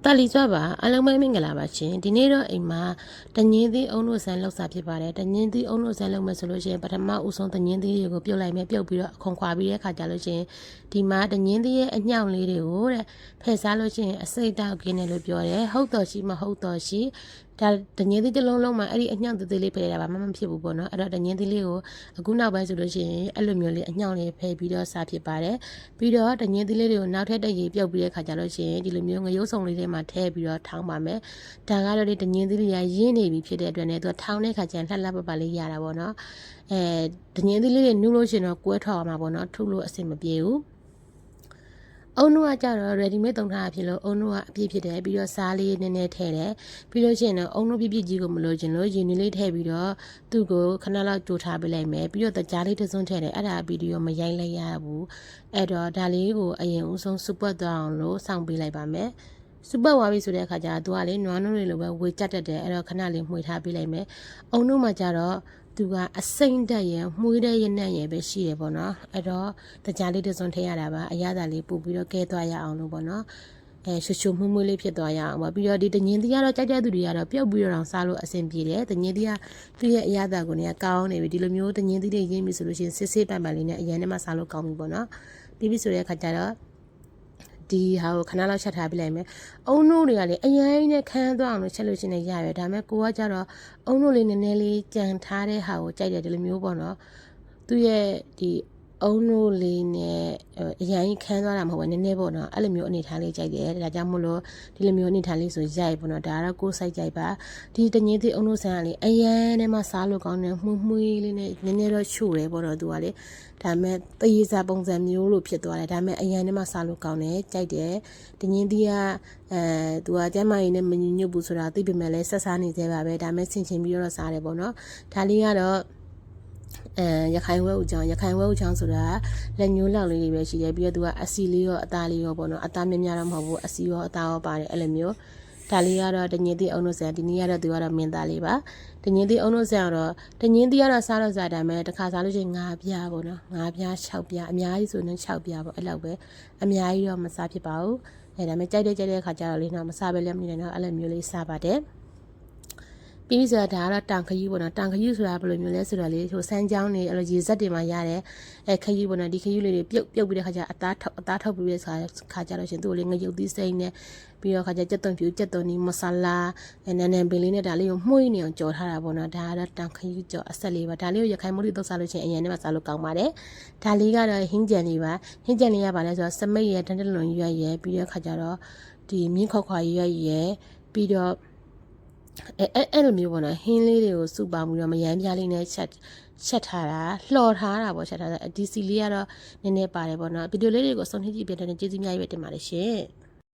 တာလီစွာပါအလုံးမဲမင်္ဂလာပါရှင်ဒီနေ့တော့အိမ်မှာတငင်းသီးအုံတို့ဆန်းလောက်စားဖြစ်ပါတယ်တငင်းသီးအုံတို့ဆန်းလောက်မယ်ဆိုလို့ရှိရင်ပထမဦးဆုံးတငင်းသီးတွေကိုပြုတ်လိုက်မယ်ပြုတ်ပြီးတော့အခွန်ခွာပြီးတဲ့ခါကျလို့ရှိရင်ဒီမှာတငင်းသီးရဲ့အညောင်လေးတွေကိုတဲ့ဖယ်စားလို့ရှိရင်အစိတ်တောက်ကင်းတယ်လို့ပြောတယ်ဟုတ်တော်ရှိမဟုတ်တော်ရှိဒါတငင်းသီးတစ်လုံးလုံးမှာအဲ့ဒီအညောင်သေးသေးလေးဖယ်ရတာဘာမှမဖြစ်ဘူးပေါ့နော်အဲ့တော့တငင်းသီးလေးကိုအခုနောက်ပိုင်းဆိုလို့ရှိရင်အဲ့လိုမျိုးလေးအညောင်လေးဖယ်ပြီးတော့စားဖြစ်ပါတယ်ပြီးတော့တငင်းသီးလေးတွေကိုနောက်ထပ်တရေပြုတ်ပြီးတဲ့ခါကျလို့ရှိရင်ဒီလိုမျိုးငရုတ်စုံလေးတွေမှာထည့်ပြီးတော့ထောင်းပါမယ်ဒါကတော့ဒီတငင်းသီးလေးရရင်းနေပြီဖြစ်တဲ့အတွက်နဲ့သူထောင်းတဲ့ခါကျရင်လှလှပပလေးရတာပေါ့နော်တငင်းသီးလေးတွေနူးလို့ရှိရင်တော့ကွဲထွက်အောင်ပါပေါ့နော်ထုလို့အဆင်မပြေဘူးအုံနုကကြတော့ ready made သုံးထားတာဖြစ်လို့အုံနုကအပြည့်ဖြစ်တယ်ပြီးတော့စားလေးနည်းနည်းထည့်တယ်ပြီးလို့ရှိရင်တော့အုံနုပြည့်ပြည့်ကြီးကိုမလို့ခြင်းလို့ရင်းနှီးလေးထည့်ပြီးတော့သူ့ကိုခဏလောက်ကြိုထားပေးလိုက်မယ်ပြီးတော့တကြားလေးတစ်စွန်းထည့်တယ်အဲ့ဒါဗီဒီယိုမရိုက်လိုက်ရဘူးအဲ့တော့ဒါလေးကိုအရင်ဦးဆုံးစူပတ်သွားအောင်လို့စောင့်ပေးလိုက်ပါမယ်စူပတ်သွားပြီဆိုတဲ့အခါကျတော့သူကလေနွားနုတွေလိုပဲဝေကြက်တက်တယ်အဲ့တော့ခဏလေးမှွေထားပေးလိုက်မယ်အုံနုမှာကြတော့သူကအစိမ့်တက်ရယ်မှုေးတဲ့ရနဲ့ရယ်ပဲရှိတယ်ပေါ့နော်အဲ့တော့တကြားလေးတစ်စွန်းထည့်ရတာပါအရသာလေးပို့ပြီးတော့ကဲသွားရအောင်လို့ပေါ့နော်ရှူရှူမှုမှုလေးဖြစ်သွားရအောင်ပေါ့ပြီးတော့ဒီတငင်းသီးကတော့ကြိုက်တဲ့သူတွေကတော့ပြုတ်ပြီးတော့စားလို့အဆင်ပြေတယ်တငင်းသီးကသူ့ရဲ့အရသာကိုလည်းကောင်းနေပြီဒီလိုမျိုးတငင်းသီးတွေရင်းပြီဆိုလို့ရှိရင်စစ်စစ်ပန်ပန်လေးနဲ့အရင်နဲ့မှစားလို့ကောင်းပြီပေါ့နော်ပြီးပြီဆိုတဲ့အခါကျတော့ဒီဟာကိုခဏလောက်ချက်ထားပြလိုက်မယ်အုံနို့တွေကလည်းအရင်နဲ့ခန်းသွားအောင်လို့ချက်လို့ရှိနေရတယ်ဒါပေမဲ့ကိုကကြတော့အုံနို့လေးနည်းနည်းလေးကြံထားတဲ့ဟာကိုကြိုက်တယ်ဒီလိုမျိုးပေါ့နော်သူ့ရဲ့ဒီအုံနို့လေးနဲ့အရင်ခန်းသွားတာမဟုတ်ဘူးနည်းနည်းပေါ့နော်အဲ့လိုမျိုးအနေထားလေးကြိုက်တယ်ဒါကြောင့်မို့လို့ဒီလိုမျိုးအနေထားလေးဆိုရိုက်ပေါ့နော်ဒါကတော့ကိုယ်စိုက်ကြိုက်ပါဒီတငင်းသီးအုံနို့ဆန်းကလေအရင်နဲ့မှစားလို့ကောင်းတယ်မှုလေးနဲ့နည်းနည်းတော့ချို့တယ်ပေါ့နော်သူကလေဒါပေမဲ့တရေစာပုံစံမျိုးလို့ဖြစ်သွားတယ်ဒါပေမဲ့အရင်နဲ့မှစားလို့ကောင်းတယ်ကြိုက်တယ်တငင်းသီးကသူကကျမ်းမာရေးနဲ့မညညွတ်ဘူးဆိုတာသိပေမဲ့လည်းဆက်စားနေသေးပါပဲဒါပေမဲ့ဆင်ချင်ပြီးတော့စားတယ်ပေါ့နော်ဒါလေးကတော့ရခိုင်ဝဲဦးချောင်းဆိုတာလက်ညှိုးလောက်လေးတွေပဲရှိတယ်ပြီးတော့သူကအစီလေးရောအသားလေးရောပေါ့နော်အသားများများတော့မဟုတ်ဘူးအစီရောအသားရောပါတယ်အဲ့လိုမျိုးဒါလေးကတော့တငင်းသီးအုံနို့ဆန်ဒီနေ့ကတော့သူကတော့မင်းသားလေးပါတငင်းသီးအုံနို့ဆန်ကတော့တငင်းသီးကတော့စားတော့စားတယ်မဲ့တစ်ခါစားလို့ရှိရင်9ပြားပေါ့နော်9ပြား6ပြားအများကြီးဆိုရင်6ပြားပေါ့အဲ့လောက်ပဲအများကြီးတော့မစားဖြစ်ပါဘူးဒါမဲ့ကြိုက်တဲ့ခါကျတော့လေးတော့မစားပဲလည်းမနေနဲ့တော့အဲ့လိုမျိုးလေးစားပါတယ်ပြီးဆိုတော့ဒါကတော့တောင်ခရီးပေါ့နော်တောင်ခရီးဆိုတာဘယ်လိုမျိုးလဲဆိုတော့လေဟိုစမ်းကြောင်းနေအဲ့လိုရေစက်တွေမှာရတဲ့ခရီးပေါ့နော်ဒီခရီးလေးတွေပြုတ်ပြီးတဲ့ခါကျအသားထုတ်ပြီးတဲ့ခါကျတော့ရှင်သူ့လေးငရုတ်သီးစိမ့်နဲ့ပြီးတော့ခါကျကြက်သွန်ဖြူကြက်သွန်နီမဆလာနန်းနန်းပင်လေးနဲ့ဒါလေးကိုမှုေးနေအောင်ကြော်ထားတာပေါ့နော်ဒါကတော့တောင်ခရီးကြော်အဆက်လေးပါဒါလေးကိုရခိုင်မိုးလေးတုပ်စားလို့ချင်းအရင်နဲ့မှစားလို့ကောင်းပါတယ်ဒါလေးကတော့ဟင်းကြံလေးပါဟင်းကြံလေးရပါလဲဆိုတော့စမိတ်ရယ်တန်းတလွန်ရွက်ရယ်ပြီးတော့ခါကျတော့ဒီမြင်းခေါက်ခွာရွက်ရယ်ပြီးတော့အဲ့လိုမျိုးပေါ့နော်ဟင်းလေးတွေကိုစုပေါင်းပြီးတော့မယမ်းပြားလေးနဲ့ချက်ထားတာလှော်ထားတာပေါ့ချက်ထားတာဒီစီလေးကတော့နည်းနည်းပါတယ်ပေါ့နော်ဗီဒီယိုလေးတွေကိုအဆုံးထိကြည့်ပြတဲ့ကျေးဇူးများကြီးပဲတင်ပါတယ်ရှင်